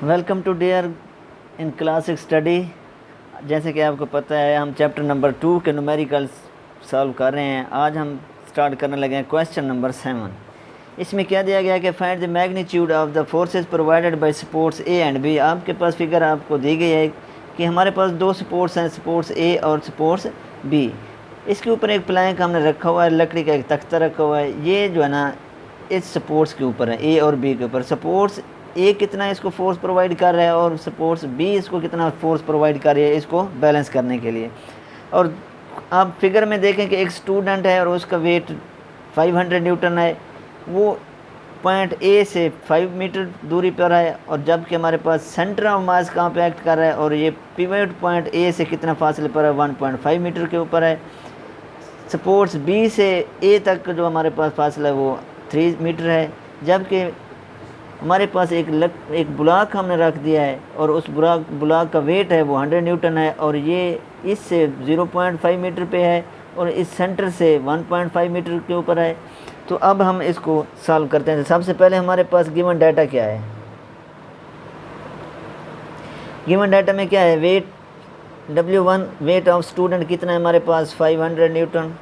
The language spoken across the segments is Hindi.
Welcome to dear in classic study. जैसे कि आपको पता है हम चैप्टर नंबर 2 के न्यूमेरिकल्स सॉल्व कर रहे हैं। आज हम स्टार्ट करने लगे हैं क्वेश्चन नंबर 7। इसमें क्या दिया गया कि find the magnitude of the forces provided by supports A and B. आपके पास फिगर आपको दी गई है कि हमारे पास दो सपोर्ट्स हैं, सपोर्ट्स ए और सपोर्ट्स बी। इसके ऊपर एक प्लैंक हमने रखा हुआ है, लकड़ी का एक तख्ता रखा हुआ है। ये जो है ना इस सपोर्ट्स के ऊपर है, ए और बी के ऊपर। सपोर्ट्स ए कितना इसको फोर्स प्रोवाइड कर रहा है और सपोर्ट्स बी इसको कितना फोर्स प्रोवाइड कर रही है इसको बैलेंस करने के लिए। और आप फिगर में देखें कि एक स्टूडेंट है और उसका वेट 500 न्यूटन है। वो पॉइंट ए से 5 मीटर दूरी पर है, और जबकि हमारे पास सेंटर ऑफ मास कहाँ पे एक्ट कर रहा है और ये पिवट पॉइंट ए से कितना फासले पर है, 1.5 मीटर के ऊपर है। सपोर्ट्स बी से ए तक जो हमारे पास फासला है वो 3 मीटर है। जबकि हमारे पास एक ब्लॉक हमने रख दिया है और उस ब्लॉक का वेट है वो 100 न्यूटन है, और ये इससे 0.5 मीटर पे है और इस सेंटर से 1.5 मीटर के ऊपर है। तो अब हम इसको सॉल्व करते हैं। सबसे पहले हमारे पास गिवन डाटा क्या है। गिवन डाटा में क्या है, wait W1 weight of student कितना है हमारे पास 500 न्यूटन।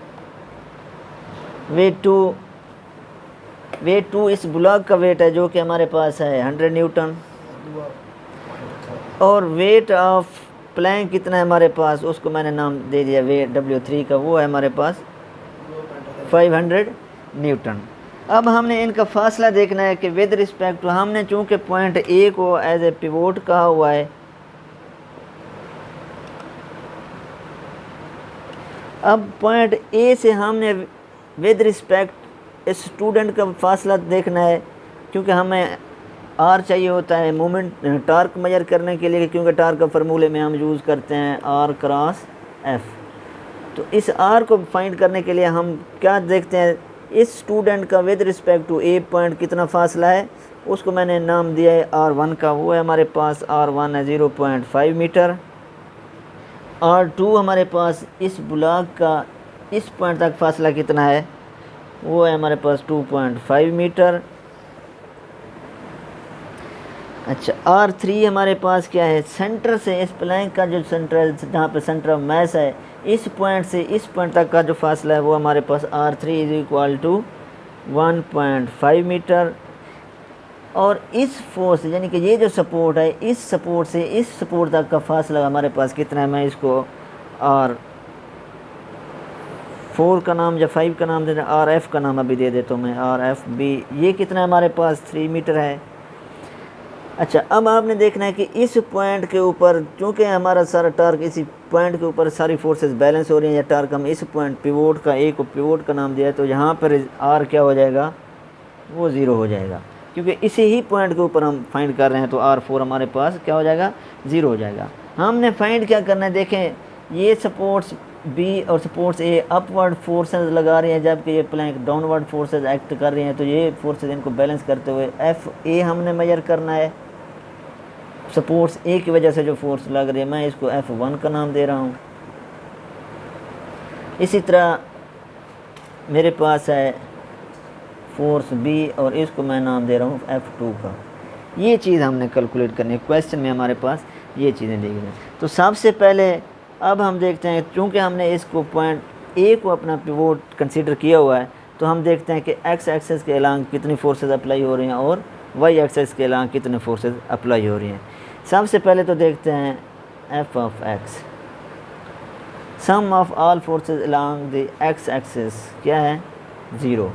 वेट टू इस ब्लॉक का वेट है जो कि हमारे पास है 100 न्यूटन। और वेट ऑफ प्लैंक कितना है हमारे पास, उसको मैंने नाम दे दिया वेट W3 का, वो है हमारे पास 500 न्यूटन। अब हमने इनका फासला देखना है कि विद रिस्पेक्ट टू, हमने चूँकि पॉइंट ए को एज ए पिवोट कहा हुआ है, अब पॉइंट ए से हमने विद रिस्पेक्ट इस स्टूडेंट का फासला देखना है, क्योंकि हमें आर चाहिए होता है मोमेंट टार्क मेजर करने के लिए, क्योंकि टार्क का फार्मूले में हम यूज़ करते हैं आर क्रॉस एफ। तो इस आर को फाइंड करने के लिए हम क्या देखते हैं, इस स्टूडेंट का with respect to A point कितना फासला है, उसको मैंने नाम दिया है R1 का। वो है हमारे पास R1 है 0.5 मीटर। R2 हमारे पास इस ब्लॉक का इस पॉइंट तक फासला कितना है, वो है हमारे पास 2.5 मीटर। अच्छा, R3 हमारे पास क्या है, सेंटर से इस प्लैंक का जो सेंटर है, जहाँ पे सेंटर ऑफ मास है, इस पॉइंट से इस पॉइंट तक का जो फासला है वो हमारे पास R3 is equal to 1.5 metre. और इस फोर्स यानी कि ये जो सपोर्ट है, इस सपोर्ट से इस सपोर्ट तक का फासला हमारे पास कितना है, मैं इसको R4 का नाम या 5 का नाम दे दें, RF का नाम अभी दे देता हूँ मैं, RFB। ये कितना है हमारे पास 3 मीटर है। अच्छा, अब आपने देखना है कि इस पॉइंट के ऊपर, चूँकि हमारा सारा टार्क इसी पॉइंट के ऊपर सारी फोर्सेस बैलेंस हो रही हैं, या टार्क हम इस पॉइंट पिवोट का, ए को पिवोट का नाम दिया है, तो यहाँ पर R क्या हो जाएगा, वो 0 हो जाएगा, क्योंकि इसी ही पॉइंट के ऊपर हम फाइंड कर रहे हैं। तो R4 हमारे पास क्या हो जाएगा, 0 हो जाएगा। हमने फाइंड क्या करना है, देखें ये सपोर्ट्स बी और सपोर्ट्स ए अपवर्ड फोर्सेस लगा रहे हैं, जबकि ये प्लैंक डाउनवर्ड फोर्सेस एक्ट कर रही हैं। तो ये फोर्सेस इनको बैलेंस करते हुए FA हमने मेजर करना है। सपोर्ट्स ए की वजह से जो फोर्स लग रही है, मैं इसको F1 का नाम दे रहा हूँ। इसी तरह मेरे पास है फोर्स बी और इसको मैं नाम दे रहा हूँ F2 का। ये चीज़ हमने कैलकुलेट करनी है। क्वेश्चन में हमारे पास ये चीज़ें दी गई हैं। तो सबसे पहले अब हम देखते हैं, चूँकि हमने इसको पॉइंट ए को अपना पिवोट कंसीडर किया हुआ है, तो हम देखते हैं कि एक्स एक्सेस के अलांग कितनी फोर्सेस अप्लाई हो रही हैं और वाई एक्सेस के अलांग कितने फोर्सेस अप्लाई हो रही हैं। सबसे पहले तो देखते हैं F of x, sum of all forces along the x axis क्या है, 0।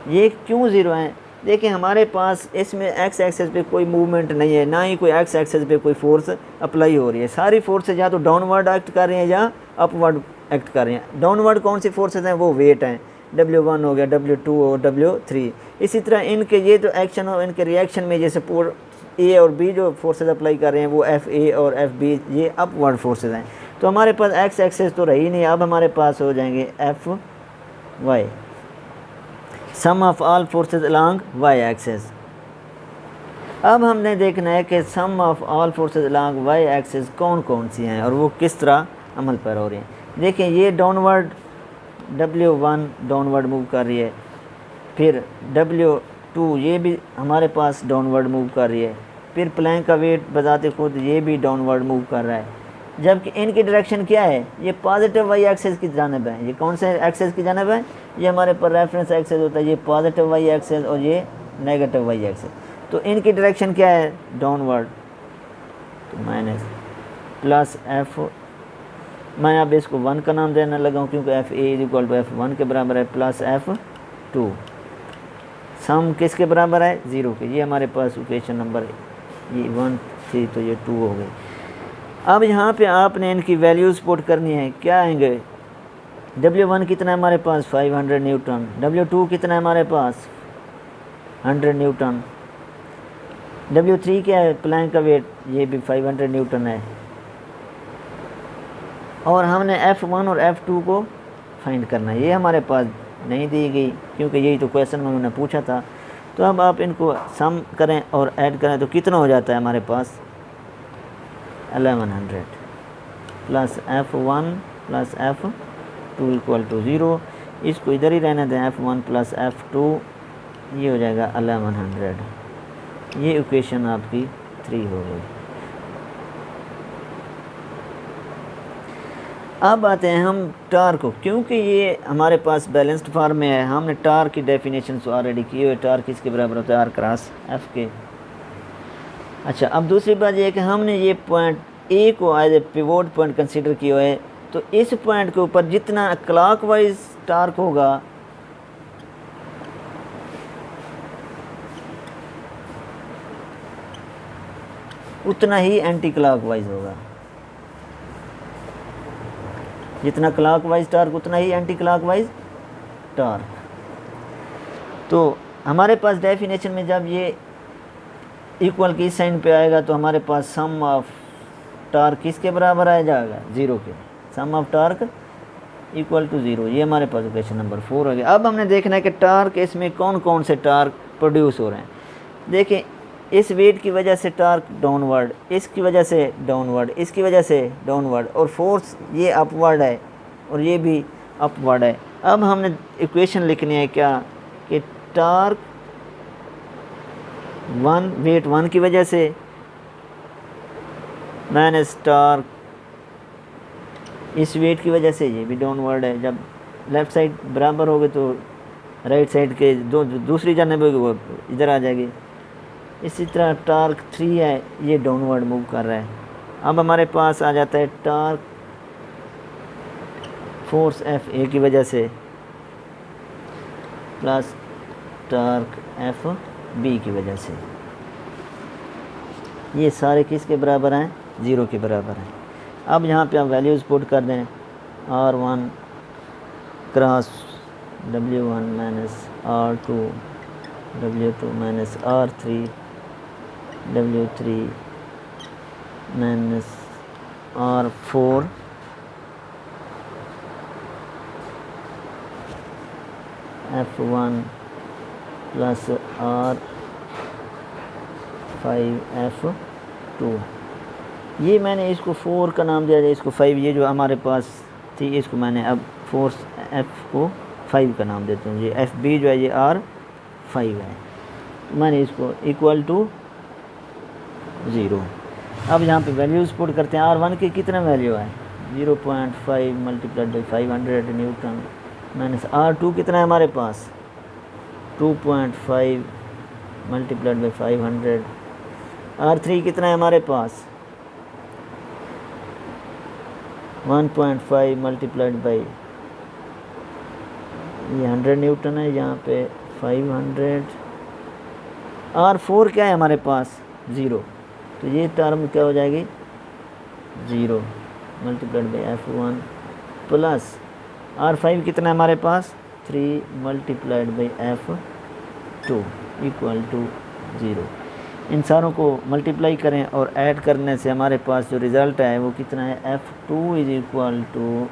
ये क्यों 0 है, देखिए हमारे पास इसमें एक्स एक्सेस पे कोई मूवमेंट नहीं है, ना ही कोई एक्स एक्सेस पे कोई फोर्स अप्लाई हो रही है। सारी फोर्सेस या तो डाउनवर्ड एक्ट कर रही हैं या अपवर्ड एक्ट कर रही हैं। डाउनवर्ड कौन सी फोर्सेस हैं, वो वेट हैं, W1 हो गया, W2 और W3। इसी तरह इनके ये जो एक्शन हो, इनके रिएक्शन में ये सपोर्ट ए और बी जो फोर्सेस अप्लाई कर रहे हैं वो FA और FB ये अपवर्ड फोर्सेस हैं। तो हमारे पास एक्स एक्सेस तो रही नहीं, अब हमारे पास हो जाएंगे FY, sum of all forces along y axis. अब हमने देखना है कि sum of all forces along y axis कौन कौन सी हैं और वो किस तरह अमल पर हो रही हैं। देखें ये डाउनवर्ड W1 डाउनवर्ड मूव कर रही है, फिर W2 ये भी हमारे पास डाउनवर्ड मूव कर रही है, फिर प्लैंक का वेट बजाते खुद ये भी डाउनवर्ड मूव कर रहा है, जबकि इनकी डायरेक्शन क्या है, ये पॉजिटिव वाई एक्सेस की जानब है। ये कौन से एक्सेस की जानब है, ये हमारे पर रेफरेंस एक्सेस होता है, ये पॉजिटिव वाई एक्सेस और ये नेगेटिव वाई एक्सेस। तो इनकी डायरेक्शन क्या है, डाउनवर्ड। तो माइनस प्लस एफ, मैं अब इसको 1 का नाम देने लगा हूँ क्योंकि F A is equal to F1 के बराबर है, प्लस F2 सम किसके बराबर है, 0 के। ये हमारे पास इक्वेशन नंबर ये 1 थी तो ये 2 हो गई। अब यहाँ पे आपने इनकी वैल्यूज़ पुट करनी है, क्या आएंगे, W1 कितना है हमारे पास 500 न्यूटन, W2 कितना है हमारे पास 100 न्यूटन, W3 क्या है प्लैंक का वेट, ये भी 500 न्यूटन है। और हमने F1 और F2 को फाइंड करना है, ये हमारे पास नहीं दी गई क्योंकि यही तो क्वेश्चन में उन्होंने पूछा था। तो अब आप इनको सम करें और ऐड करें तो कितना हो जाता है हमारे पास 1100 plus F1 plus F2 equal to 0। इसको इधर ही रहने दें, F1 प्लस F2, ये हो जाएगा 1100। ये इक्वेशन आपकी 3 हो गई। अब आते हैं हम टार्क को, क्योंकि ये हमारे पास बैलेंस्ड फॉर्म में है, हमने टार्क की डेफिनेशन ऑलरेडी की हुई है। टार्क किसके बराबर होता है, R क्रॉस F के। अच्छा, अब दूसरी बात ये है कि हमने ये पॉइंट ए को as a pivot point consider किया है, तो इस पॉइंट के ऊपर जितना क्लॉकवाइज टार्क होगा उतना ही एंटी क्लॉकवाइज होगा, जितना क्लॉकवाइज टार्क उतना ही एंटी क्लॉकवाइज टार्क। तो हमारे पास डेफिनेशन में जब ये इक्वल की साइन पे आएगा तो हमारे पास सम ऑफ टार्क किसके बराबर आ जाएगा, 0 के। सम ऑफ टार्क इक्वल टू 0, ये हमारे पास इक्वेशन नंबर 4 हो गया। अब हमने देखना है कि टार्क इसमें कौन कौन से टार्क प्रोड्यूस हो रहे हैं। देखिए, इस वेट की वजह से टार्क डाउनवर्ड, इसकी वजह से डाउनवर्ड, इसकी वजह से डाउनवर्ड, और फोर्स ये अपवर्ड है और ये भी अपवर्ड है। अब हमने इक्वेशन लिखनी है क्या, कि टार्क 1 वेट 1 की वजह से माइनस टार्क इस वेट की वजह से, ये भी डाउनवर्ड है। जब लेफ़्ट साइड बराबर होगी तो राइट साइड के दूसरी जानब होगी वो इधर आ जाएगी। इसी तरह टार्क 3 है, ये डाउनवर्ड मूव कर रहा है। अब हमारे पास आ जाता है टार्क फोर्स एफ ए की वजह से प्लस टार्क एफ बी की वजह से, ये सारे किसके बराबर हैं, 0 के बराबर हैं। अब यहाँ पे आप वैल्यूज़ पुट कर दें, R1 cross W1 minus R2 W2 minus R3 W3 minus R4 F1 plus R5 F2। ये मैंने इसको 4 का नाम दिया जाए, इसको 5, ये जो हमारे पास थी इसको मैंने अब फोर्स F को 5 का नाम देता हूँ। ये FB जो है ये R5 है, मैंने इसको इक्वल टू 0। अब यहाँ पे वैल्यूज़ पुट करते हैं। R1 की कितना वैल्यू है, 0.5 multiplied by 500 Newton, minus R2 कितना है हमारे पास 2.5 मल्टीप्लाइड बाई 500, R3 कितना है हमारे पास 1.5 मल्टीप्लाइड बाई ये 100 न्यूटन है, यहाँ पे 500। R4 क्या है हमारे पास 0, तो ये टर्म क्या हो जाएगी 0 multiplied by F1 plus R5 कितना है हमारे पास 3 multiplied by F2 equal to 0। इन सारों को मल्टीप्लाई करें और ऐड करने से हमारे पास जो रिज़ल्ट है वो कितना है, F2 is equal to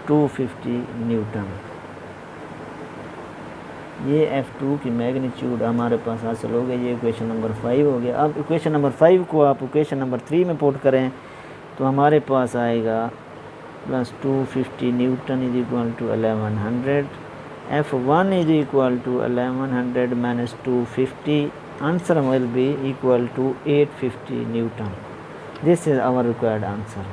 250 Newton. ये F2 की मैग्नीट्यूड हमारे पास हासिल हो गई। ये इक्वेशन नंबर 5 हो गया। अब इक्वेशन नंबर 5 को आप इक्वेशन नंबर 3 में पुट करें तो हमारे पास आएगा plus 250 newton is equal to 1100, F1 is equal to 1100 minus 250 answer will be equal to 850 newton. This is our required answer.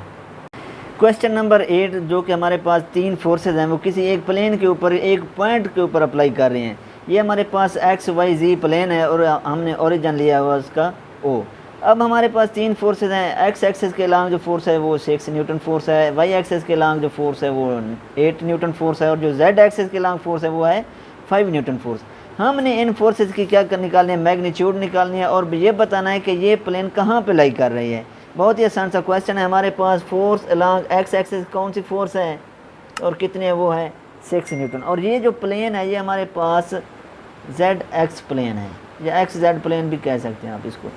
Question number 8 जो कि हमारे पास 3 फोर्सेज हैं वो किसी एक प्लेन के ऊपर एक पॉइंट के ऊपर अप्लाई कर रहे हैं। ये हमारे पास एक्स वाई जी प्लेन है और हमने ओरिजिन लिया हुआ उसका ओ। अब हमारे पास 3 फोर्सेज हैं। एक्स एक्सेस के लॉन्ग जो फोर्स है वो 6 न्यूटन फोर्स है, वाई एक्सेस के लॉन्ग जो फोर्स है वो 8 न्यूटन फोर्स है और जो जेड एक्सेस के लॉन्ग फोर्स है वो है 5 न्यूटन फोर्स। हमने इन फोर्सेज की क्या निकालनी है, मैग्नीट्यूड निकालनी है और ये बताना है कि ये प्लेन कहाँ पे लाई कर रही है। बहुत ही आसान सा क्वेश्चन है। हमारे पास फोर्स अलॉन्ग एक्स एक्सिस कौन सी फोर्स है और कितने वो है 6 न्यूटन। और ये जो प्लेन है ये हमारे पास जेड एक्स प्लेन है या एक्स जेड प्लेन भी कह सकते हैं आप इसको।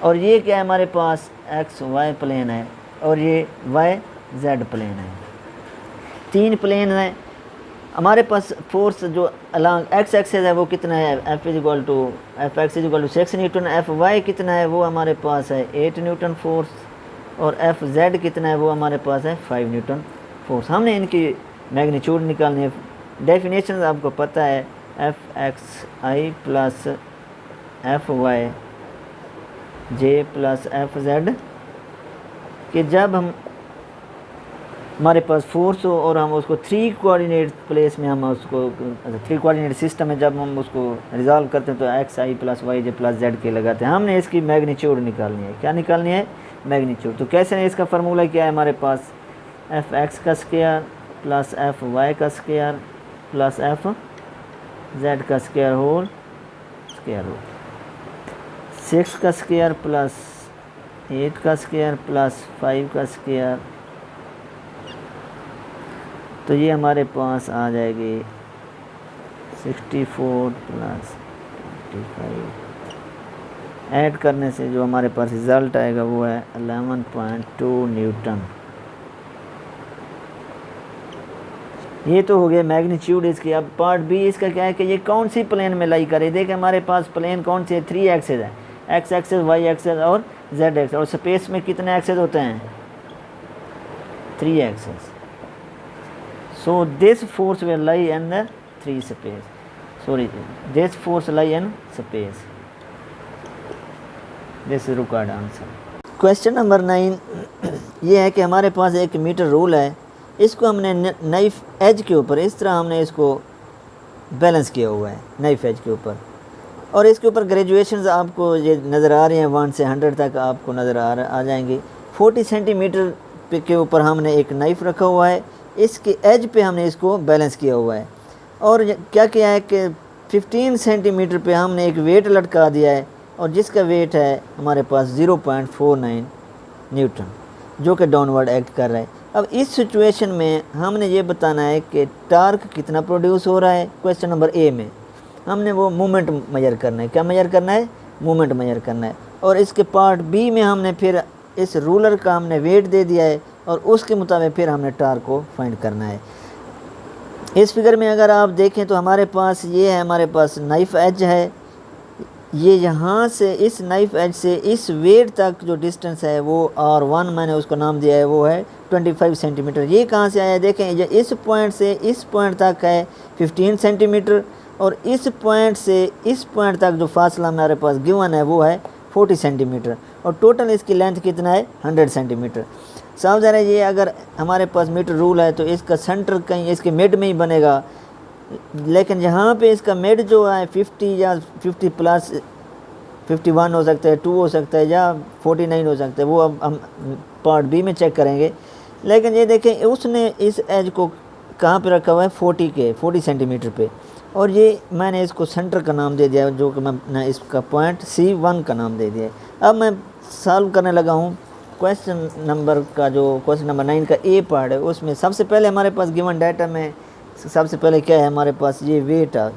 और ये क्या है हमारे पास एक्स वाई प्लेन है और ये वाई जेड प्लेन है। 3 प्लेन है हमारे पास। फोर्स जो अलॉन्ग एक्स एक्सेस है वो कितना है, F x equal to 6 newton. F y कितना है वो हमारे पास है 8 न्यूटन फोर्स और एफ जेड कितना है वो हमारे पास है 5 न्यूटन फोर्स। हमने इनकी मैग्नीट्यूड निकालनी है। डेफिनेशन आपको पता है एफ एक्स आई प्लस एफ वाई जे प्लस एफ जेड कि जब हमारे पास फोर्स हो और हम उसको 3 कोऑर्डिनेट प्लेस में हम उसको 3 कोऑर्डिनेट सिस्टम में जब हम उसको रिजॉल्व करते हैं तो एक्स आई प्लस वाई जे प्लस जेड के लगाते हैं। हमने इसकी मैग्नीट्यूड निकालनी है। क्या निकालनी है, मैग्नीट्यूड। तो कैसे है, इसका फार्मूला क्या है हमारे पास, एफ एक्स का स्क्वायर प्लस एफ वाई का स्क्वायर प्लस एफ जेड का स्क्वायर होल 6 का स्क्वायर प्लस 8 का स्क्वायर प्लस 5 का स्क्वायर। तो ये हमारे पास आ जाएगी 64 प्लस 25। ऐड करने से जो हमारे पास रिज़ल्ट आएगा वो है 11.2 न्यूटन। ये तो हो गया मैग्नीट्यूड इसकी। अब पार्ट बी इसका क्या है कि ये कौन सी प्लेन में लाई करे। देखिए हमारे पास प्लेन कौन सी है, 3 एक्सेस है, एक्स एक्सेस वाई एक्सेस और जेड एक्सेस। और स्पेस में कितने एक्सेस होते हैं, 3 access. So this force will lie in the 3 space. Sorry, this force lie in space. This is required answer. Question number 9 ये है कि हमारे पास एक मीटर रूल है। इसको हमने नाइफ एज के ऊपर इस तरह हमने इसको बैलेंस किया हुआ है नाइफ एज के ऊपर। और इसके ऊपर ग्रेजुएशंस आपको ये नज़र आ रहे हैं, 1 से 100 तक आपको नज़र आ जाएंगे। 40 सेंटीमीटर के ऊपर हमने एक नाइफ रखा हुआ है, इसके एज पे हमने इसको बैलेंस किया हुआ है। और क्या किया है कि 15 सेंटीमीटर पे हमने एक वेट लटका दिया है और जिसका वेट है हमारे पास 0.49 न्यूटन जो कि डाउनवर्ड एक्ट कर रहा है। अब इस सिचुएशन में हमने ये बताना है कि टार्क कितना प्रोड्यूस हो रहा है। क्वेश्चन नंबर ए में हमने वो मूवमेंट मेजर करना है। क्या मेजर करना है, मूवमेंट मेजर करना है। और इसके पार्ट बी में हमने फिर इस रूलर का हमने वेट दे दिया है और उसके मुताबिक फिर हमने टार्क को फाइंड करना है। इस फिगर में अगर आप देखें तो हमारे पास ये है, हमारे पास नाइफ एज है। ये यहाँ से इस नाइफ एज से इस वेट तक जो डिस्टेंस है वो R1 मैंने उसको नाम दिया है वो है 25 सेंटीमीटर। ये कहाँ से आया, देखें ये इस पॉइंट से इस पॉइंट तक है 15 सेंटीमीटर और इस पॉइंट से इस पॉइंट तक जो फासला हमारे पास गिवन है वो है 40 सेंटीमीटर और टोटल इसकी लेंथ कितना है 100 सेंटीमीटर। साफ ज़रा ये अगर हमारे पास मीटर रूल है तो इसका सेंटर कहीं इसके मिड में ही बनेगा, लेकिन यहाँ पे इसका मिड जो है 50 या 50 प्लस 51 हो सकता है, 2 हो सकता है या 49 हो सकता है, वो अब हम पार्ट बी में चेक करेंगे। लेकिन ये देखें उसने इस एज को कहाँ पे रखा हुआ है 40 सेंटीमीटर पे और ये मैंने इसको सेंटर का नाम दे दिया जो कि मैं इसका पॉइंट C1 का नाम दे दिया। अब मैं सॉल्व करने लगा हूँ क्वेश्चन नंबर 9 का ए पार्ट है। उसमें सबसे पहले हमारे पास गिवन डाटा में सबसे पहले क्या है हमारे पास ये वेट है,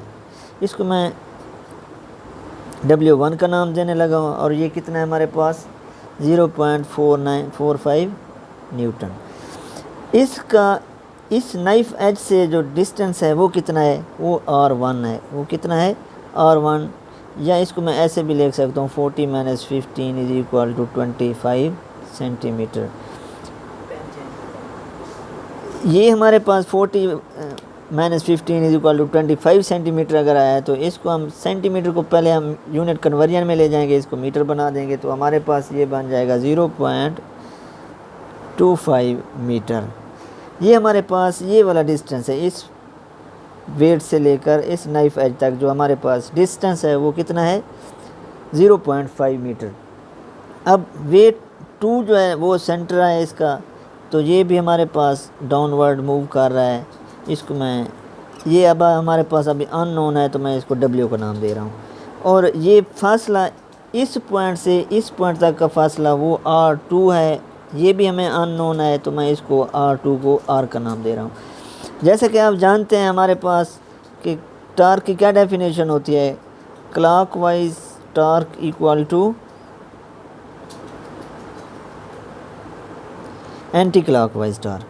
इसको मैं W1 का नाम देने लगा हूँ और ये कितना है हमारे पास 0.4945 न्यूटन। इसका इस नाइफ एज से जो डिस्टेंस है वो कितना है, वो R1 है। वो कितना है R1, या इसको मैं ऐसे भी लिख सकता हूँ 40 - 15 इज इक्वल टू 25 सेंटीमीटर। ये हमारे पास 40 -15 इज इक्वल टू 25 सेंटीमीटर अगर आया है तो इसको हम सेंटीमीटर को पहले हम यूनिट कन्वर्जन में ले जाएंगे, इसको मीटर बना देंगे, तो हमारे पास ये बन जाएगा 0.25 मीटर। ये हमारे पास ये वाला डिस्टेंस है, इस वेट से लेकर इस नाइफ एज तक जो हमारे पास डिस्टेंस है वो कितना है 0.5 मीटर। अब वेट 2 जो है वो सेंटर है इसका, तो ये भी हमारे पास डाउनवर्ड मूव कर रहा है। इसको मैं ये अब हमारे पास अभी अननोन है तो मैं इसको W का नाम दे रहा हूँ। और ये फासला इस पॉइंट से इस पॉइंट तक का फासला वो R2 है, ये भी हमें अननोन है तो मैं इसको R2 को R का नाम दे रहा हूँ। जैसे कि आप जानते हैं हमारे पास कि टार्क की क्या डेफिनेशन होती है, clockwise torque equal to anti clockwise torque,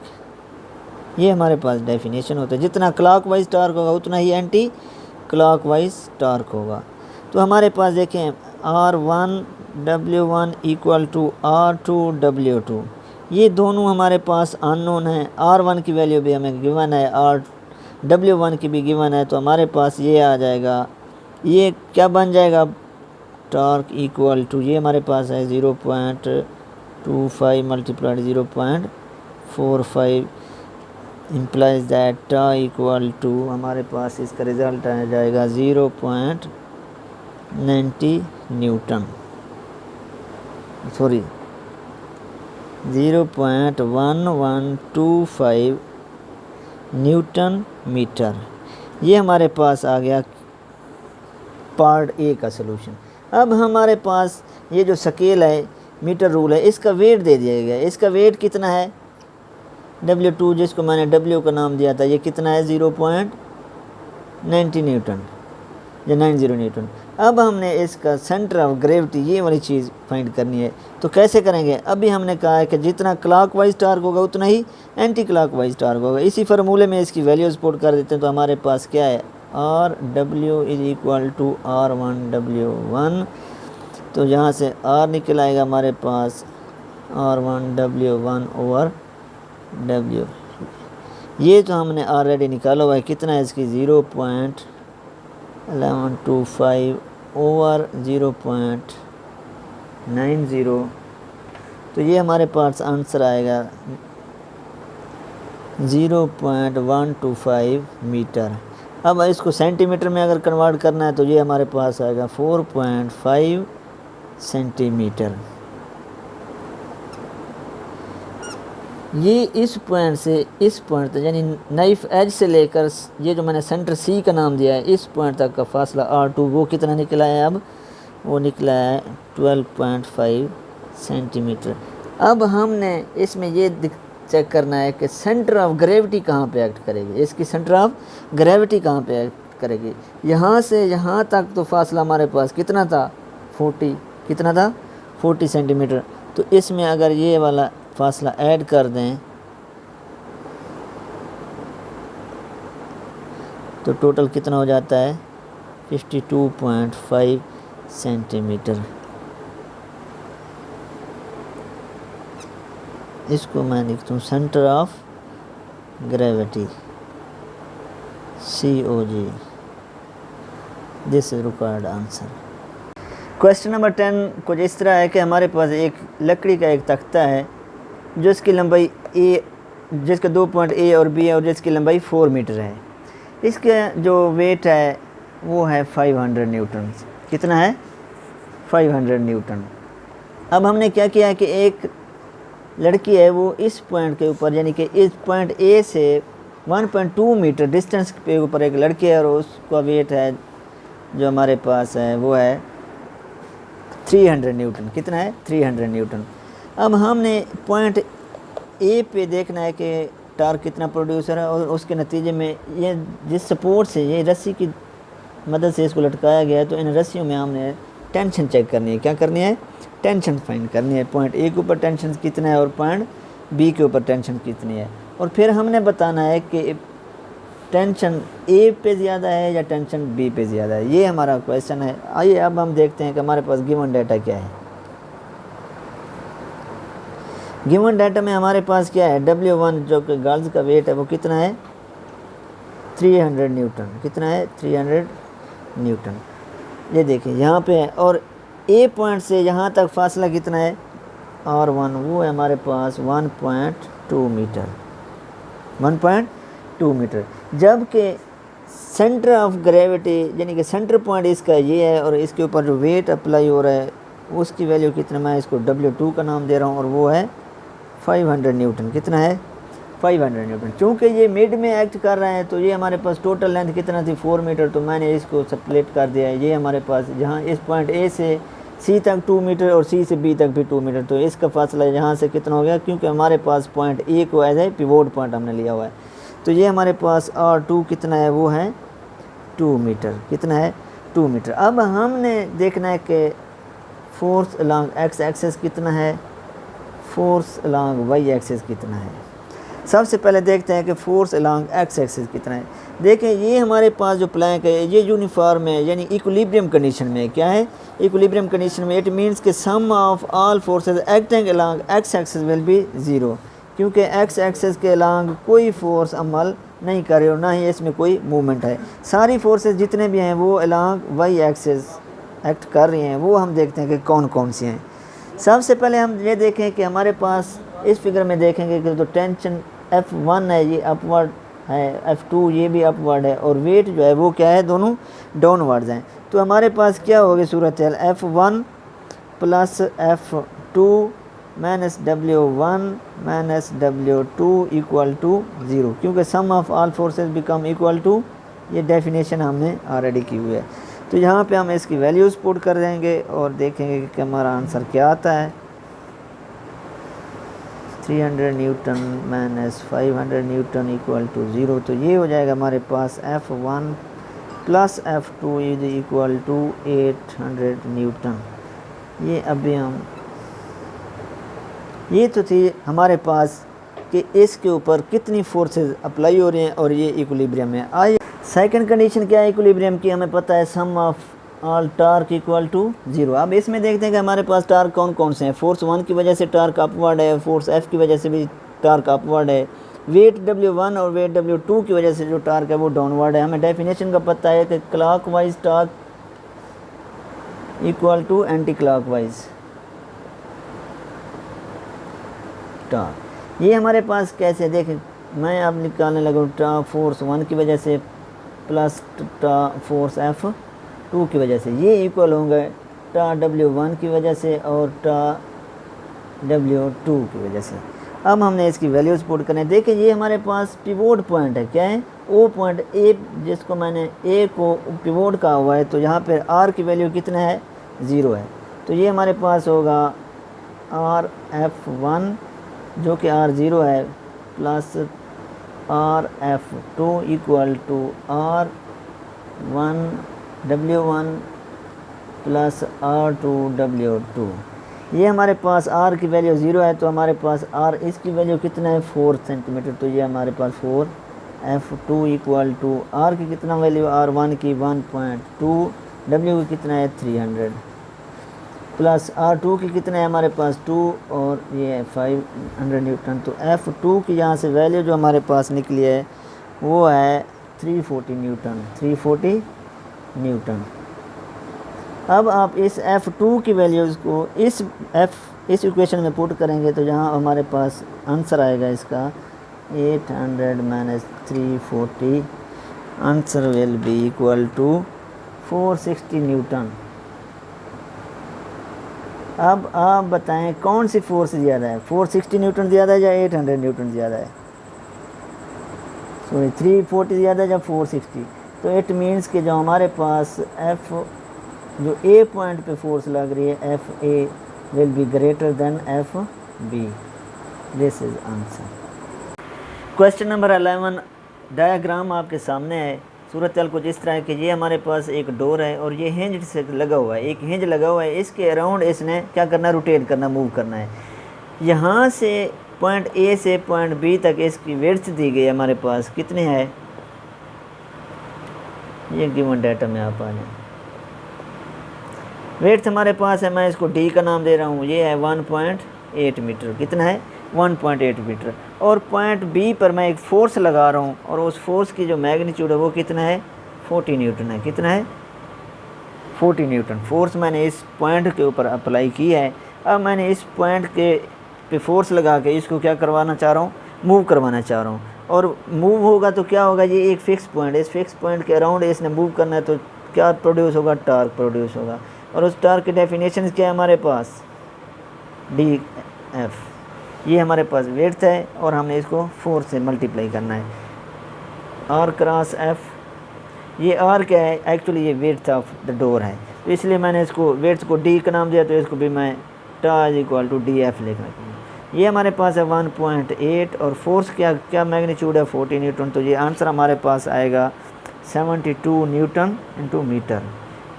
ये हमारे पास डेफिनेशन होता है। जितना क्लॉकवाइज टार्क होगा उतना ही एंटी क्लॉकवाइज टार्क होगा। तो हमारे पास देखें R1W1 इक्वल टू R2W2, ये दोनों हमारे पास अननोन है। R1 की वैल्यू भी हमें गिवन है, W1 की भी गिवन है, तो हमारे पास ये आ जाएगा, ये क्या बन जाएगा टार्क इक्वल टू, ये हमारे पास है 0.25 मल्टीप्लाइड 0.45 implies that टा इक्वल टू हमारे पास इसका रिज़ल्ट आ जाएगा 0.90 न्यूटन, सॉरी 0.1125 न्यूटन मीटर। ये हमारे पास आ गया पार्ट ए का सलूशन। अब हमारे पास ये जो स्केल है, मीटर रूल है, इसका वेट दे दिया गया है। इसका वेट कितना है W2, जिसको मैंने W का नाम दिया था, ये कितना है 0.90 न्यूटन या 90 न्यूटन। अब हमने इसका सेंटर ऑफ ग्रेविटी ये वाली चीज़ फाइंड करनी है, तो कैसे करेंगे। अभी हमने कहा है कि जितना क्लॉकवाइज टार्क होगा उतना ही एंटी क्लॉकवाइज टार्क होगा। इसी फार्मूले में इसकी वैल्यूज पुट कर देते हैं, तो हमारे पास क्या है RW is equal to R1W1, तो यहाँ से R निकल आएगा हमारे पास R1W1 ओवर W। ये तो हमने ऑलरेडी निकाला हुआ है, कितना है इसकी 0.1125 ओवर 0.90, तो ये हमारे पास आंसर आएगा 0.125 मीटर। अब इसको सेंटीमीटर में अगर कन्वर्ट करना है तो ये हमारे पास आएगा 4.5 सेंटीमीटर। ये इस पॉइंट से इस पॉइंट तक, यानी नाइफ एज से लेकर ये जो मैंने सेंटर C का नाम दिया है, इस पॉइंट तक का फासला R2 वो कितना निकला है, अब वो निकला है 12.5 सेंटीमीटर। अब हमने इसमें ये चेक करना है कि सेंटर ऑफ ग्रेविटी कहाँ पे एक्ट करेगी, इसकी सेंटर ऑफ ग्रेविटी कहाँ पे एक्ट करेगी। यहाँ से यहाँ तक तो फासला हमारे पास कितना था 40 सेंटीमीटर। तो इसमें अगर ये वाला फासला ऐड कर दें तो टोटल कितना हो जाता है 52.5 सेंटीमीटर। इसको मैं लिखता हूँ centre of gravity COG। This is required answer. Question number 10 कुछ इस तरह है कि हमारे पास एक लकड़ी का एक तख्ता है जिसकी लंबाई जिसके 2 पॉइंट A और B है और जिसकी लंबाई 4 मीटर है। इसका जो वेट है वो है 500 न्यूटन। कितना है 500 न्यूटन। अब हमने क्या किया है कि एक लड़की है वो इस पॉइंट के ऊपर, यानी कि इस पॉइंट A से 1.2 मीटर डिस्टेंस के ऊपर एक लड़की है और उसका वेट है जो हमारे पास है वो है 300 न्यूटन। कितना है 300 न्यूटन। अब हमने पॉइंट A पे देखना है कि टार्क कितना प्रोड्यूसर है और उसके नतीजे में ये जिस सपोर्ट से ये रस्सी की मदद से इसको लटकाया गया है, तो इन रस्सियों में हमने टेंशन चेक करनी है। क्या करनी है टेंशन फाइंड करनी है। पॉइंट A के ऊपर टेंशन कितना है और पॉइंट B के ऊपर टेंशन कितनी है, और फिर हमने बताना है कि टेंशन A पे ज़्यादा है या टेंशन B पे ज़्यादा है। ये हमारा क्वेश्चन है। आइए अब हम देखते हैं कि हमारे पास गिवन डाटा क्या है। गिवन डाटा में हमारे पास क्या है W1 जो कि गर्ल्स का वेट है वो कितना है 300 न्यूटन। कितना है? 300 न्यूटन। ये देखिए यहाँ पे है, और ए पॉइंट से यहाँ तक फासला कितना है? R1, वो है हमारे पास 1.2 मीटर, 1.2 मीटर। जबकि सेंटर ऑफ ग्रेविटी यानी कि सेंटर पॉइंट इसका ये है, और इसके ऊपर जो वेट अप्लाई हो रहा है उसकी वैल्यू कितना, मैं इसको W2 का नाम दे रहा हूँ, और वो है 500 न्यूटन। कितना है? 500 न्यूटन। चूँकि ये मिड में एक्ट कर रहा है तो ये हमारे पास टोटल लेंथ कितना थी? 4 मीटर, तो मैंने इसको स्प्लिट कर दिया है। ये हमारे पास जहाँ इस पॉइंट ए से सी तक 2 मीटर और सी से बी तक भी 2 मीटर, तो इसका फासला यहाँ से कितना हो गया? क्योंकि हमारे पास पॉइंट ए को एज ए पिवोट पॉइंट हमने लिया हुआ है, तो ये हमारे पास R2 कितना है? वो है 2 मीटर। कितना है? 2 मीटर। अब हमने देखना है कि फोर्स अलॉन्ग एक्स एक्सेस कितना है, फोर्स अलॉन्ग वाई एक्सेस कितना है। सबसे पहले देखते हैं कि फोर्स अलॉन्ग एक्स एक्सेस कितना है। देखें ये हमारे पास जो प्लैंक है ये यूनिफॉर्म है, यानी इक्विलिब्रियम कंडीशन में। क्या है? इक्विलिब्रियम कंडीशन में। इट मीन्स कि sum of all forces acting along x axis will be 0, क्योंकि एक्स एक्सेस के अलॉन्ग कोई फोर्स अमल नहीं कर रही और ना ही इसमें कोई मूवमेंट है। सारी फोर्सेस जितने भी हैं वो अलॉन्ग वाई एक्सेस एक्ट कर रही हैं। वो हम देखते हैं कि कौन कौन सी हैं। सबसे पहले हम ये देखें कि हमारे पास इस फिगर में देखेंगे कि तो टेंशन F1 है ये अपवर्ड है, F2 ये भी अपवर्ड है, और वेट जो है वो क्या है? दोनों डाउनवर्ड्स हैं। तो हमारे पास क्या होगी सूरत है? F1 plus F2 minus W1 minus W2 equal to 0, क्योंकि sum of all forces become equal to, ये डेफिनेशन हमने ऑलरेडी की हुई है। तो यहाँ पे हम इसकी वैल्यूज़ पुट कर देंगे और देखेंगे कि हमारा आंसर क्या आता है। 300 newton minus 500 newton equal to 0, तो ये हो जाएगा हमारे पास F1 plus F2 is equal to 800 newton. ये अभी हम, ये तो थी हमारे पास कि इसके ऊपर कितनी फोर्सेस अप्लाई हो रही हैं और ये इक्विलिब्रियम में। आइए सेकंड कंडीशन क्या है इक्विलिब्रियम की? हमें पता है sum of all torque equal to 0। अब इसमें देखते हैं कि हमारे पास टार्क कौन कौन से हैं। फोर्स 1 की वजह से टार्क अपवर्ड है, फोर्स F की वजह से भी टार्क अपवर्ड है, वेट W1 और वेट W2 की वजह से जो टार्क है वो डाउनवर्ड है। हमें डेफिनेशन का पता है कि clockwise torque equal to anti clockwise torque. ये हमारे पास कैसे देखें, मैं अब निकालने लगा फोर्स 1 की वजह से प्लस फोर्स F2 की वजह से, ये इक्वल होंगे W1 की वजह से और W2 की वजह से। अब हमने इसकी वैल्यूज़ पुट करने। देखिए ये हमारे पास पिवोट पॉइंट है। क्या है? ओ पॉइंट ए, जिसको मैंने ए को पिवोट कहा हुआ है, तो यहाँ पर R की वैल्यू कितना है? 0 है। तो ये हमारे पास होगा RF1 जो कि R0 है plus RF2 equal to R1 W1 plus R2 W2। ये हमारे पास R की वैल्यू 0 है, तो हमारे पास R इसकी वैल्यू कितना है? 4 सेंटीमीटर। तो ये हमारे पास 4 F2 इक्वल टू R की कितना वैल्यू? R1 की 1.2, W की कितना है? 300 प्लस R2 की कितना है हमारे पास? 2 और ये है 500 न्यूटन। तो F2 की यहाँ से वैल्यू जो हमारे पास निकली है वो है 340 न्यूटन, 340 न्यूटन। अब आप इस F2 की वैल्यूज़ को इस इक्वेशन में पुट करेंगे तो जहाँ हमारे पास आंसर आएगा इसका 800 माइनस 340, answer will be equal to 460 newton. अब आप बताएं कौन सी फोर्स ज़्यादा है? 460 न्यूटन ज़्यादा है या 800 न्यूटन ज़्यादा है? सॉरी 340 ज़्यादा है या 460? तो इट मीन्स कि जो हमारे पास F जो ए पॉइंट पे फोर्स लग रही है FA will be greater than FB। This is answer. Question number 11 diagram आपके सामने है। सूरत हाल कुछ इस तरह है कि ये हमारे पास एक डोर है और ये हिंज से लगा हुआ है, एक हिंज लगा हुआ है। इसके अराउंड इसने क्या करना है? रोटेट करना, मूव करना है। यहाँ से पॉइंट ए से पॉइंट बी तक इसकी विड्थ दी गई है हमारे पास, कितने है? ये गिवन डाटा में आप आ जाए। विड्थ हमारे पास है, मैं इसको डी का नाम दे रहा हूँ, ये है 1.8 मीटर। कितना है? 1.8 मीटर। और पॉइंट बी पर मैं एक फोर्स लगा रहा हूँ और उस फोर्स की जो मैग्नीट्यूड है वो कितना है, 40 न्यूटन है। कितना है, 40 न्यूटन फोर्स मैंने इस पॉइंट के ऊपर अप्लाई की है। अब मैंने इस पॉइंट के पे फोर्स लगा के इसको क्या करवाना चाह रहा हूँ, मूव करवाना चाह रहा हूँ। और मूव होगा तो क्या होगा, ये एक फिक्स पॉइंट है, इस फिक्स पॉइंट के अराउंड इसने मूव करना है, तो क्या प्रोड्यूस होगा, टार्क प्रोड्यूस होगा। और उस टार्क की डेफिनेशन क्या है हमारे पास, डी एफ। ये हमारे पास वेट है और हमने इसको 4 से मल्टीप्लाई करना है, आर क्रॉस एफ। ये आर क्या है, एक्चुअली ये वेट ऑफ द डोर है, तो इसलिए मैंने इसको वेट्स को डी का नाम दिया, तो इसको भी मैं tau is equal to D F लिख रहा हूँ। ये हमारे पास है 1.8 और फोर्स क्या मैग्नीट्यूड है 40 न्यूटन। तो ये आंसर हमारे पास आएगा 72 न्यूटन इंटू मीटर।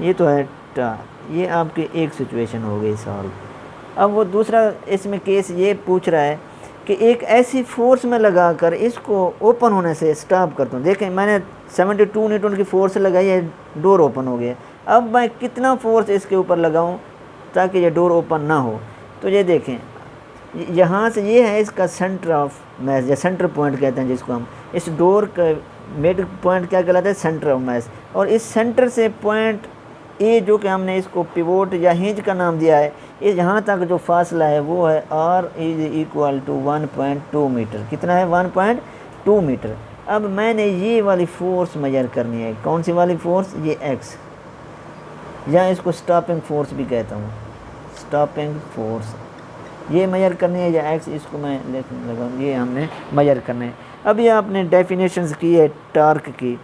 ये तो है टा। ये आपकी एक सिचुएशन हो गई सॉल्व। अब वो दूसरा इसमें केस ये पूछ रहा है कि एक ऐसी फोर्स में लगाकर इसको ओपन होने से स्टॉप करता हूँ। देखें मैंने 72 न्यूटन की फोर्स लगाई है, डोर ओपन हो गया। अब मैं कितना फोर्स इसके ऊपर लगाऊं ताकि ये डोर ओपन ना हो। तो ये देखें यहाँ से ये है इसका सेंटर ऑफ मैस या सेंटर पॉइंट कहते हैं जिसको हम, इस डोर का मिड पॉइंट क्या कहलाता है, सेंटर ऑफ मैस। और इस सेंटर से पॉइंट ए जो कि हमने इसको पिवोट या हिंज का नाम दिया है, ये यहाँ तक जो फासला है वो है R is equal to 1.2 metre. कितना है, 1.2 मीटर। अब मैंने ये वाली फोर्स मेजर करनी है। कौन सी वाली फोर्स, ये एक्स, या इसको स्टॉपिंग फोर्स भी कहता हूँ, स्टॉपिंग फोर्स ये मेजर करनी है, या एक्स इसको मैं लिखने लगा, ये हमने मेजर करना है। अब ये आपने डेफिनेशंस की है टार्क की,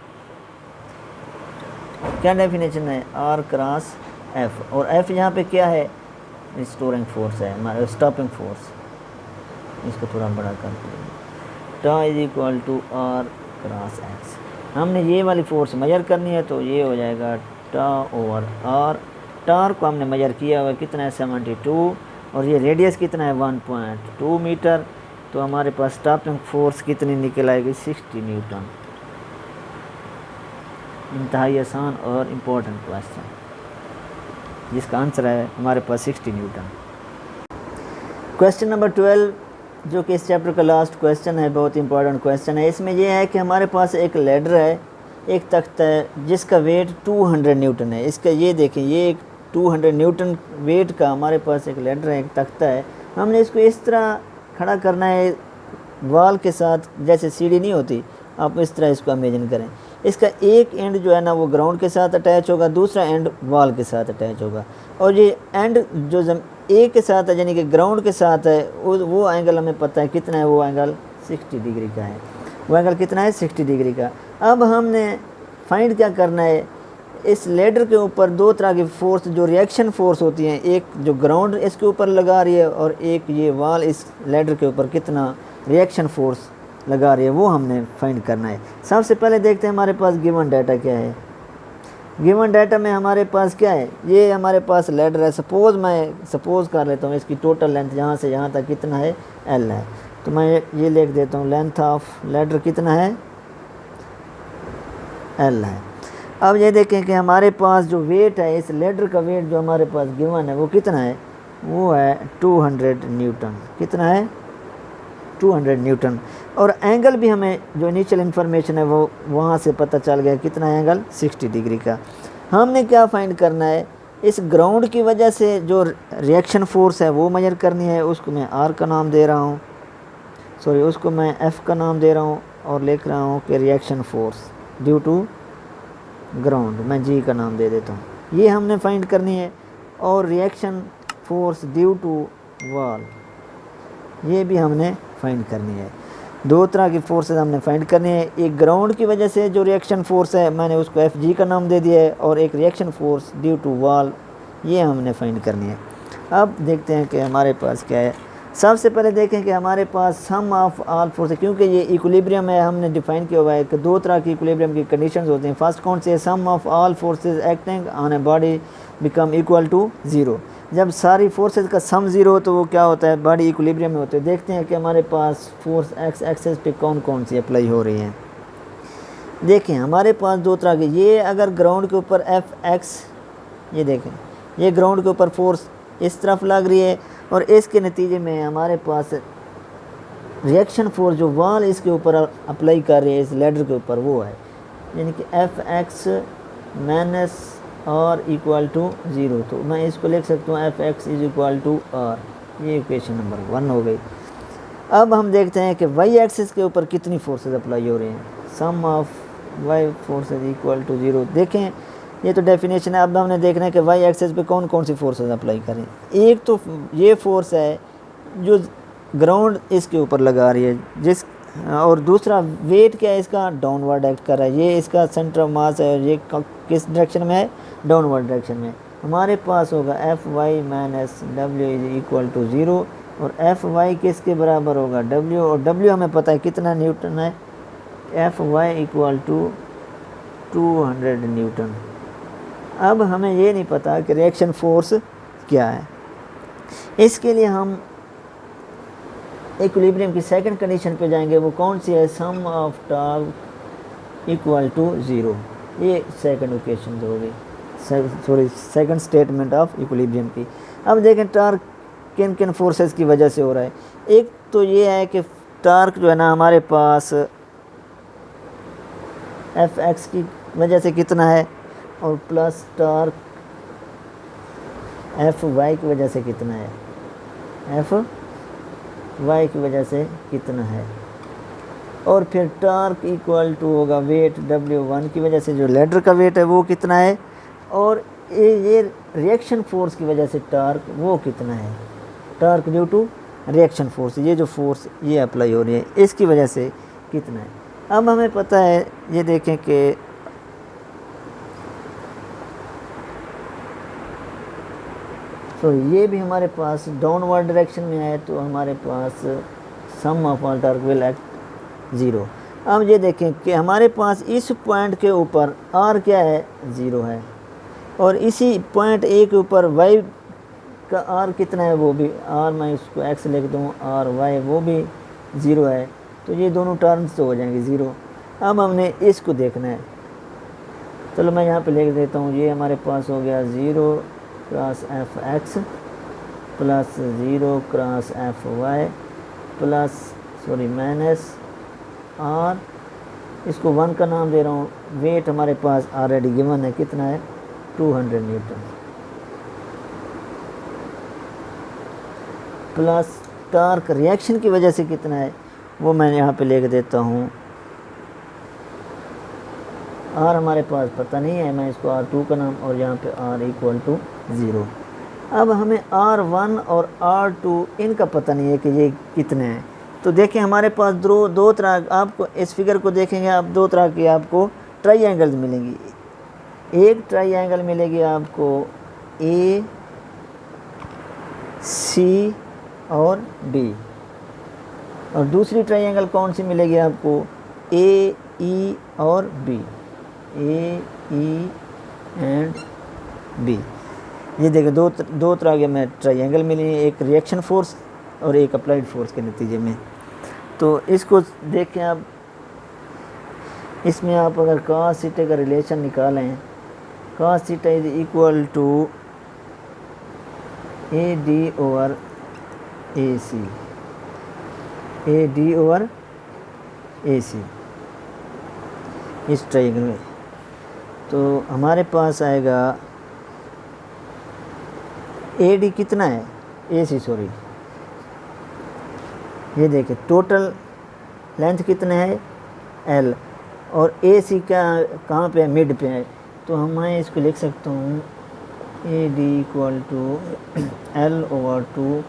क्या डेफिनेशन है, आर क्रॉस एफ। और एफ यहाँ पे क्या है, स्टोरिंग फोर्स है हमारा, स्टॉपिंग फोर्स। इसको थोड़ा बड़ा कर दिया, tau is equal to R cross X. हमने ये वाली फोर्स मेजर करनी है, तो ये हो जाएगा टा ओवर आर। टार को हमने मेजर किया हुआ कितना है, 72, और ये रेडियस कितना है, 1.2 मीटर। तो हमारे पास स्टॉपिंग फोर्स कितनी निकल आएगी, 60 न्यूटन। इंतहाई आसान और इम्पोर्टेंट क्वेश्चन, जिसका आंसर है हमारे पास 60 न्यूटन। क्वेश्चन नंबर 12 जो कि इस चैप्टर का लास्ट क्वेश्चन है, बहुत इंपॉर्टेंट क्वेश्चन है। इसमें यह है कि हमारे पास एक लैडर है, एक तख्ता है जिसका वेट 200 न्यूटन है। इसका ये देखें, ये एक 200 न्यूटन वेट का हमारे पास एक लैडर है, एक तख्ता है। हमने इसको इस तरह खड़ा करना है वॉल के साथ, जैसे सीढ़ी नहीं होती, आप इस तरह इसको इमेजिन करें। इसका एक एंड जो है ना वो ग्राउंड के साथ अटैच होगा, दूसरा एंड वॉल के साथ अटैच होगा। और ये एंड जो ए के साथ है यानी कि ग्राउंड के साथ है, वो एंगल हमें पता है कितना है, वो एंगल 60 डिग्री का है। वो एंगल कितना है, 60 डिग्री का। अब हमने फाइंड क्या करना है, इस लेडर के ऊपर दो तरह की फोर्स जो रिएक्शन फोर्स होती हैं, एक जो ग्राउंड इसके ऊपर लगा रही है और एक ये वॉल इस लेडर के ऊपर कितना रिएक्शन फोर्स लगा रही है, वो हमने फाइंड करना है। सबसे पहले देखते हैं हमारे पास गिवन डाटा क्या है। गिवन डाटा में हमारे पास क्या है, ये हमारे पास लेडर है। मैं सपोज कर लेता हूँ इसकी टोटल लेंथ यहाँ से यहाँ तक कितना है, एल है। तो मैं ये लिख देता हूँ, लेंथ ऑफ लेडर कितना है, एल है। अब ये देखें कि हमारे पास जो वेट है, इस लेडर का वेट जो हमारे पास गिवन है वो कितना है, वो है 200 न्यूटन। कितना है, 200 न्यूटन। और एंगल भी हमें जो इनिशियल इन्फॉर्मेशन है वो वहाँ से पता चल गया कितना एंगल, 60 डिग्री का। हमने क्या फाइंड करना है, इस ग्राउंड की वजह से जो रिएक्शन फोर्स है वो मेजर करनी है। उसको मैं आर का नाम दे रहा हूँ, सॉरी उसको मैं एफ़ का नाम दे रहा हूँ, और लिख रहा हूँ कि reaction force due to ground मैं जी का नाम दे देता हूँ। ये हमने फाइंड करनी है। और reaction force due to wall ये भी हमने फाइंड करनी है। दो तरह की फोर्सेस हमने फाइंड करनी है। एक ग्राउंड की वजह से जो रिएक्शन फोर्स है मैंने उसको एफ जी का नाम दे दिया है, और एक reaction force due to wall ये हमने फाइंड करनी है। अब देखते हैं कि हमारे पास क्या है। सबसे पहले देखें कि हमारे पास सम ऑफ ऑल फोर्स, क्योंकि ये इक्विलिब्रियम है, हमने डिफाइन किया हुआ है कि दो तरह की इक्विलिब्रियम की कंडीशंस होती हैं। फर्स्ट कौन से, sum of all forces acting on a body become equal to 0। जब सारी फोर्सेस का सम 0 हो तो वो क्या होता है, बॉडी इक्विलिब्रियम में होते हैं। देखते हैं कि हमारे पास फोर्स एक्स एक्सेस पे कौन कौन सी अप्लाई हो रही हैं। देखें हमारे पास दो तरह की, ये अगर ग्राउंड के ऊपर एफ एक्स, ये देखें ये ग्राउंड के ऊपर फोर्स इस तरफ लग रही है, और इसके नतीजे में हमारे पास रिएक्शन फोर्स जो वाल इसके ऊपर अप्लाई कर रही है इस लेडर के ऊपर वो है, यानी कि F X minus R equal to 0। तो मैं इसको लिख सकता हूँ F X is equal to R. ये इक्वेशन नंबर 1 हो गई। अब हम देखते हैं कि वाई एक्सिस के ऊपर कितनी फोर्सेस अप्लाई हो रही हैं। Sum of y forces equal to 0। देखें ये तो डेफिनेशन है। अब हमने देखना है कि वाई एक्सिस पे कौन कौन सी फोर्सेस अप्लाई करें। एक तो ये फोर्स है जो ग्राउंड इसके ऊपर लगा रही है जिस, और दूसरा वेट क्या है इसका, डाउनवर्ड एक्ट कर रहा है। ये इसका सेंटर ऑफ मास है और ये किस डायरेक्शन में है, डाउनवर्ड डायरेक्शन में। हमारे पास होगा F Y minus W is equal to 0 और एफ वाई किसके बराबर होगा, डब्ल्यू, और डब्ल्यू हमें पता है कितना न्यूटन है, F Y equal to 200 newton. अब हमें ये नहीं पता कि रिएक्शन फोर्स क्या है। इसके लिए हम इक्विलिब्रियम की सेकंड कंडीशन पे जाएंगे। वो कौन सी है, sum of torque equal to 0। ये सेकंड इक्वेशन हो गई, sorry second statement of equilibrium की। अब देखें टॉर्क किन किन फोर्सेस की वजह से हो रहा है। एक तो ये है कि टॉर्क जो है ना हमारे पास एफ एक्स की वजह से कितना है, और प्लस टॉर्क एफ वाई की वजह से कितना है, एफ वाई की वजह से कितना है, और फिर टॉर्क इक्वल टू होगा वेट W1 की वजह से जो लेडर का वेट है वो कितना है, और ये रिएक्शन फोर्स की वजह से टॉर्क वो कितना है, torque due to reaction force, ये जो फोर्स ये अप्लाई हो रही है इसकी वजह से कितना है। अब हमें पता है, ये देखें कि तो ये भी हमारे पास डाउनवर्ड डायरेक्शन में है, तो हमारे पास sum of all torque will act 0। अब ये देखें कि हमारे पास इस पॉइंट के ऊपर आर क्या है, 0 है, और इसी पॉइंट ए के ऊपर वाई का आर कितना है, वो भी आर, मैं इसको एक्स लिख दूँ, आर वाई वो भी 0 है। तो ये दोनों टर्म्स तो हो जाएंगे 0। अब हमने इसको देखना है, चलो मैं यहाँ पे लिख देता हूँ। ये हमारे पास हो गया 0 cross F X plus 0 cross F Y plus minus R, इसको 1 का नाम दे रहा हूँ। वेट हमारे पास ऑलरेडी गिवन है, कितना है, 200 न्यूटन, प्लस टॉर्क रिएक्शन की वजह से कितना है वो मैं यहाँ पे लिख देता हूँ। आर हमारे पास पता नहीं है, मैं इसको R2 का नाम, और यहाँ पे R इक्वल टू 0। अब हमें R1 और R2 इनका पता नहीं है कि ये कितने हैं। तो देखें हमारे पास दो तरह, आपको इस फिगर को देखेंगे आप, दो तरह की आपको ट्राइएंगल्स मिलेंगी। एक ट्राइएंगल मिलेगी आपको A C और D, और दूसरी ट्राइएंगल कौन सी मिलेगी आपको, A E और B, A E and B। ये देखिए दो तरह के में ट्राइएंगल मिली है, एक रिएक्शन फोर्स और एक अप्लाइड फोर्स के नतीजे में। तो इसको देखें आप, इसमें आप अगर cos थीटा का रिलेशन निकालें, cos theta is equal to AD over AC, AD over AC इस ट्राइएंगल में। तो हमारे पास आएगा AD कितना है, AC सॉरी, ये देखिए टोटल लेंथ कितना है L, और AC का कहाँ पे है, मिड पे है। तो मैं इसको लिख सकता हूँ AD equal to L over 2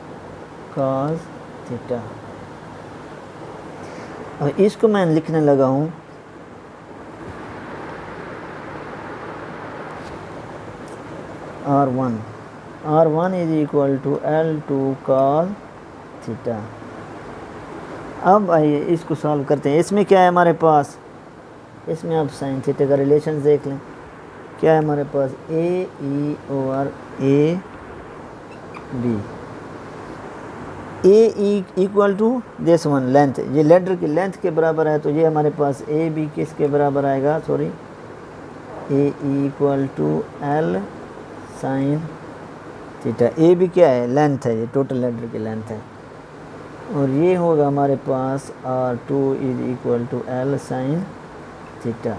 cos theta, और इसको मैं लिखने लगा हूँ R1 is equal to L2 cos theta. अब आइए इसको सॉल्व करते हैं। इसमें क्या है हमारे पास, इसमें आप साइन थीटा का रिलेशन देख लें। क्या है हमारे पास, AE over AB, AE equal to this one length, ये लेडर की लेंथ के बराबर है। तो ये हमारे पास AB किसके बराबर आएगा, sorry AE equal to L sine theta. AB क्या है, लेंथ है, ये टोटल लेडर की लेंथ है। और ये होगा हमारे पास R2 is equal to L sine theta.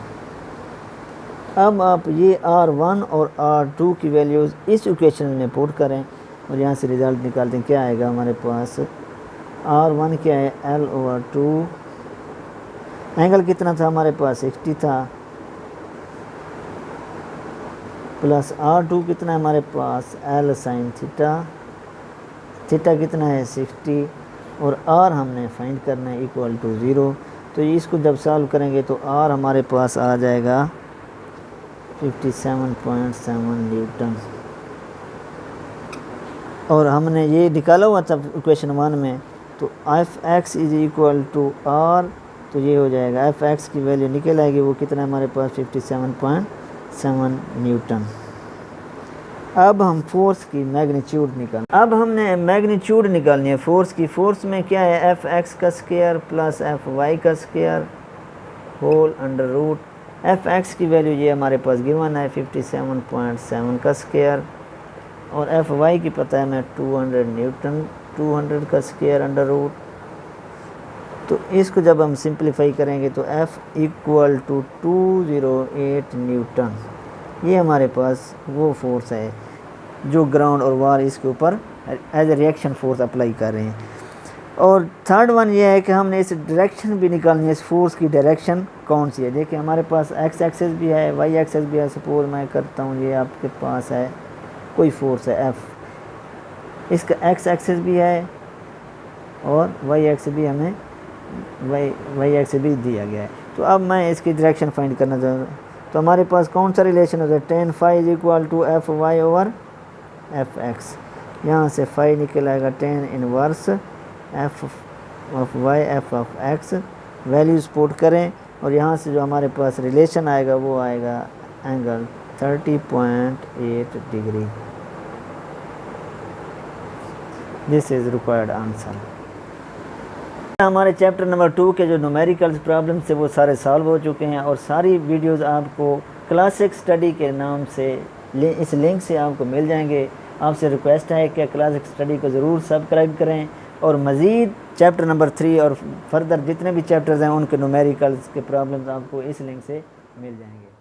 अब आप ये R1 और R2 की वैल्यूज़ इस इक्वेशन में पुट करें और यहाँ से रिज़ल्ट निकालते हैं। क्या आएगा हमारे पास? R1 क्या है? L/2। एंगल कितना था हमारे पास? 60 था, प्लस R2 कितना है हमारे पास? L sine theta. थीटा कितना है? 60, और R हमने फाइंड करना है इक्वल टू 0। तो इसको जब सॉल्व करेंगे तो R हमारे पास आ जाएगा 57.7 न्यूटन। और हमने ये निकाला हुआ था इक्वेशन 1 में, तो Fx is equal to R, तो ये हो जाएगा Fx की वैल्यू निकल आएगी, वो कितना है हमारे पास? 57.7 न्यूटन। अब हम फोर्स की मैग्नीट्यूड अब हमने मैग्नीट्यूड निकालनी है फोर्स की। फोर्स में क्या है? Fx का स्क्वायर प्लस Fy का square whole under root. Fx की वैल्यू ये हमारे पास गिवन है 57.7 का स्क्वायर, और Fy की पता है मैं 200 न्यूटन, 200 का स्क्वायर अंडर रूट। तो इसको जब हम सिंप्लीफाई करेंगे तो F इक्वल टू 208 न्यूटन। ये हमारे पास वो फोर्स है जो ग्राउंड और वार इसके ऊपर as a reaction force apply कर रहे हैं। और थर्ड वन ये है कि हमने इस डायरेक्शन भी निकालनी है, इस फोर्स की डायरेक्शन कौन सी है। देखिए हमारे पास एक्स एक्सेस भी है, वाई एक्सेस भी है। सपोज मैं करता हूँ, ये आपके पास है कोई फोर्स है F, इसका एक्स एक्सेस भी है और वाई एक्सेस भी हमें वाई एक्सेस भी दिया गया है। तो अब मैं इसकी डायरेक्शन फाइंड करना चाहता हूँ। तो हमारे पास कौन सा रिलेशन होता है? tan phi is equal to Fy over Fx। यहाँ से फाई निकल आएगा tan inverse F of y F of x। Values put करें और यहाँ से जो हमारे पास रिलेशन आएगा वो आएगा angle 30.8 degree. This is required answer. हमारे चैप्टर नंबर 2 के जो न्यूमेरिकल्स प्रॉब्लम्स थे वो सारे सॉल्व हो चुके हैं, और सारी वीडियोस आपको क्लासिक स्टडी के नाम से इस लिंक से आपको मिल जाएंगे। आपसे रिक्वेस्ट है कि क्लासिक स्टडी को ज़रूर सब्सक्राइब करें, और मज़ीद चैप्टर नंबर 3 और फर्दर जितने भी चैप्टर्स हैं उनके न्यूमेरिकल्स के प्रॉब्लम्स आपको इस लिंक से मिल जाएंगे।